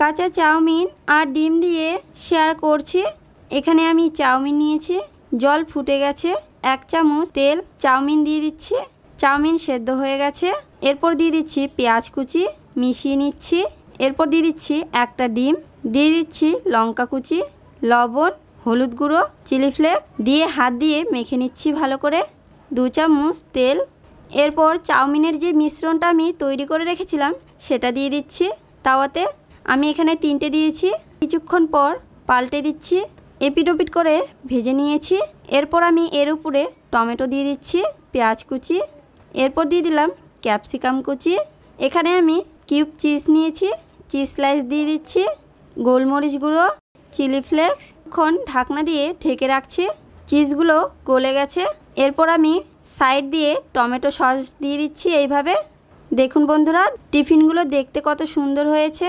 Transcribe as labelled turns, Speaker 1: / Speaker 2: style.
Speaker 1: কাঁচা চাউমিন আর ডিম দিয়ে শেয়ার করছি। এখানে আমি চাউমিন নিয়েছি, জল ফুটে গেছে, 1 চামচ তেল চাউমিন দিয়ে দিচ্ছি। চাউমিন সেদ্ধ হয়ে গেছে। এরপর দিয়ে দিচ্ছি পেঁয়াজ কুচি, মিশিয়ে নিচ্ছি। এরপর দিয়ে দিচ্ছি একটা ডিম, দিয়ে দিচ্ছি লঙ্কা কুচি, লবণ, হলুদ গুঁড়ো, চিলি ফ্লেক্স দিয়ে হাত দিয়ে মেখে নিচ্ছি ভালো করে। 2 চামচ তেল। এরপর চাউমিনের যে মিশ্রণটা আমি তৈরি করে রেখেছিলাম সেটা দিয়ে দিচ্ছি তাওয়াতে। আমি এখানে 3টে দিয়েছি। কিছুক্ষণ পর পাল্টে দিচ্ছি, এপিট ওপিট করে ভেজে নিয়েছি। এরপর আমি এর উপরে টমেটো দিয়ে দিচ্ছি, পেঁয়াজ কুচি, এরপর দিয়ে দিলাম ক্যাপসিকাম কুচি। এখানে আমি কিউব চিজ নিয়েছি, চিজ স্লাইস দিয়ে দিচ্ছি, গোলমরিচ গুঁড়ো, চিলি ফ্লেক্স। এখন ঢাকনা দিয়ে ঢেকে রাখছি। চিজগুলো গলে গেছে। এরপর আমি সাইড দিয়ে টমেটো সস দিয়ে দিচ্ছি এইভাবে। দেখুন বন্ধুরা, টিফিনগুলো দেখতে কত সুন্দর হয়েছে।